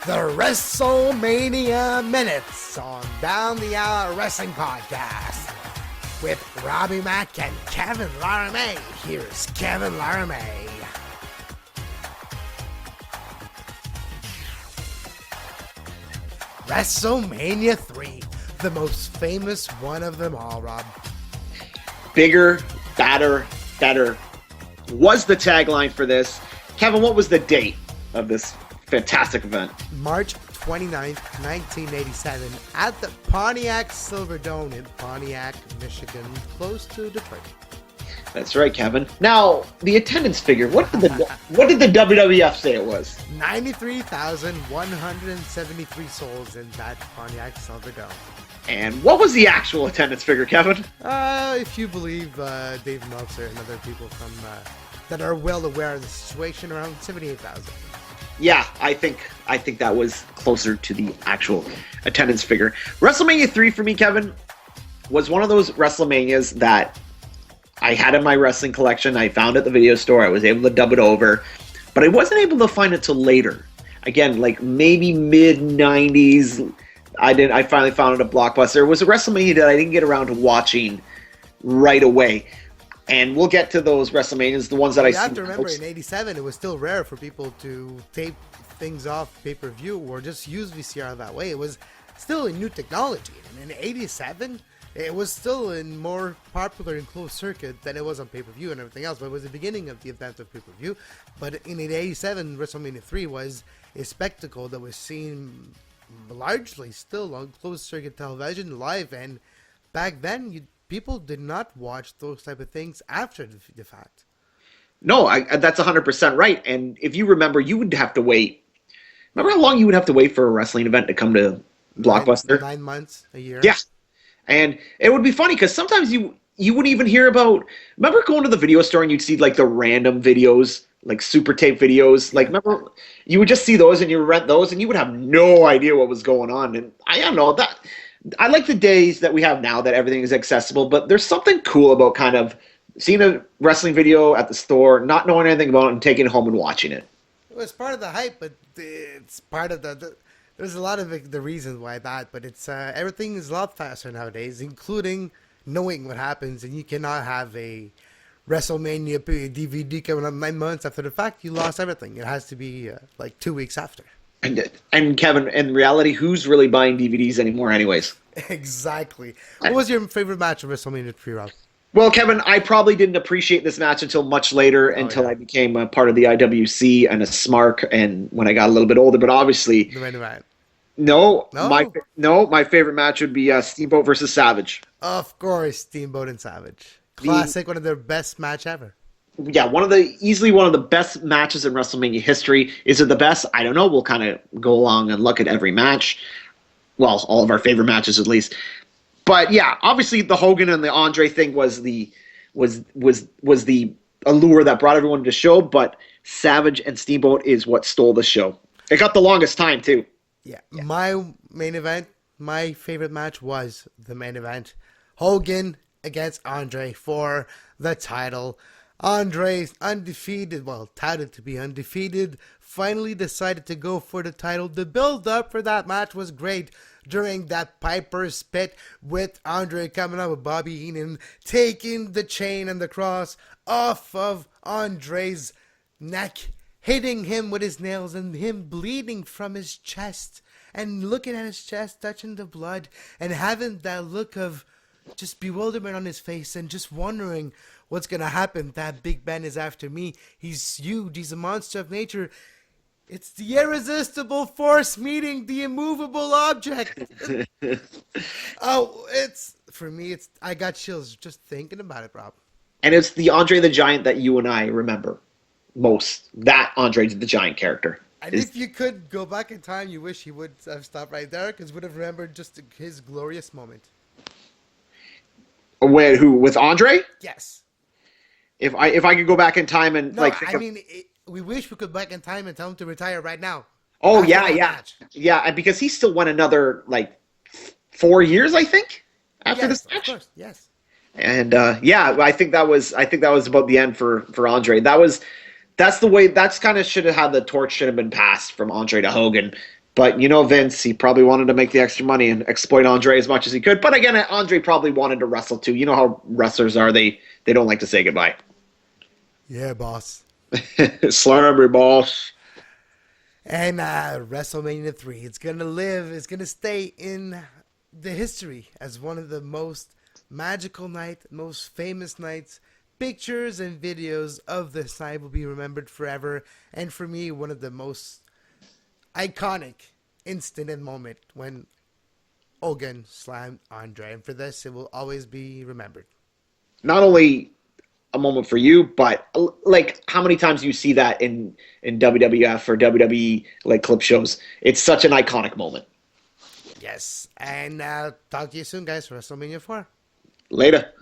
the WrestleMania Minutes on Down the Aisle Wrestling Podcast with Robbie Mack and Kevin Laramie. Here's Kevin Laramie. WrestleMania 3, the most famous one of them all, Rob. Bigger, badder, better was the tagline for this. Kevin, what was the date of this fantastic event? March 29th, 1987, at the Pontiac Silverdome in Pontiac, Michigan, close to Detroit. That's right, Kevin. Now, the attendance figure, what did the WWF say it was? 93,173 souls in that Pontiac Silverdome. And what was the actual attendance figure, Kevin? If you believe Dave Meltzer and other people from that are well aware of the situation, around 78,000. Yeah, I think that was closer to the actual attendance figure. WrestleMania 3 for me, Kevin, was one of those WrestleManias that I had in my wrestling collection. I found it at the video store. I was able to dub it over, but I wasn't able to find it till later. Again, like maybe mid-90s. I finally found it at Blockbuster. It was a WrestleMania that I didn't get around to watching right away. And we'll get to those WrestleManias, the ones that I see. You have to remember, in '87, it was still rare for people to tape things off pay-per-view or just use VCR that way. It was still a new technology. And in '87, it was still more popular in closed circuit than it was on pay-per-view and everything else. But it was the beginning of the event of pay-per-view. But in '87, WrestleMania 3 was a spectacle that was seen largely still on closed circuit television live. And back then, people did not watch those type of things after the fact. No, that's 100% right. And if you remember, you would have to wait. Remember how long you would have to wait for a wrestling event to come to Blockbuster? 9 months, a year. Yeah. And it would be funny because sometimes you wouldn't even hear about. Remember going to the video store and you'd see like the random videos, like super tape videos. Like, remember, you would just see those and you would rent those and you would have no idea what was going on. And I don't know that. I like the days that we have now that everything is accessible, but there's something cool about kind of seeing a wrestling video at the store, not knowing anything about it, and taking it home and watching it. It was part of the hype, but it's part of there's a lot of the reasons why that, but it's everything is a lot faster nowadays, including knowing what happens, and you cannot have a WrestleMania DVD coming up 9 months after the fact. You lost everything. It has to be like 2 weeks after. And Kevin, in reality, who's really buying DVDs anymore anyways? Exactly. What was your favorite match of WrestleMania 3, Rob? Well, Kevin, I probably didn't appreciate this match until much later, until I became a part of the IWC and a SMARC, and when I got a little bit older. But obviously, The main event. No, my favorite match would be Steamboat versus Savage. Of course, Steamboat and Savage. Classic, one of their best match ever. Yeah, easily one of the best matches in WrestleMania history. Is it the best? I don't know. We'll kind of go along and look at every match. Well, all of our favorite matches at least. But yeah, obviously the Hogan and the Andre thing was the allure that brought everyone to the show. But Savage and Steamboat is what stole the show. It got the longest time too. Yeah. My main event, my favorite match was the main event. Hogan against Andre for the title. Andre, undefeated, well, touted to be undefeated, finally decided to go for the title. The build-up for that match was great during that Piper's Pit with Andre coming up with Bobby Heenan, taking the chain and the cross off of Andre's neck, hitting him with his nails and him bleeding from his chest and looking at his chest, touching the blood and having that look of just bewilderment on his face and just wondering what's going to happen. That Big Ben is after me. He's huge. He's a monster of nature. It's the irresistible force meeting the immovable object. For me, I got chills just thinking about it, Rob. And it's the Andre the Giant that you and I remember most. That Andre the Giant character. And if you could go back in time, you wish he would have stopped right there because would have remembered just his glorious moment. With Andre? Yes. If I could go back in time and we wish we could go back in time and tell him to retire right now. Oh yeah. And because he still went another 4 years, I think, after this match. Of course, yes. And I think that was about the end for Andre. That's the way. That's kind of should have had the torch should have been passed from Andre to Hogan. But Vince, he probably wanted to make the extra money and exploit Andre as much as he could. But again, Andre probably wanted to wrestle too. You know how wrestlers are; they don't like to say goodbye. Yeah, boss. Slam me, boss. And WrestleMania 3, it's going to live, it's going to stay in the history as one of the most magical nights, most famous nights. Pictures and videos of this night will be remembered forever. And for me, one of the most iconic instant and moment when Hogan slammed Andre. And for this, it will always be remembered. Not only a moment for you, but like how many times you see that in WWF or WWE like clip shows. It's such an iconic moment. Yes. And talk to you soon, guys, for WrestleMania 4. Later.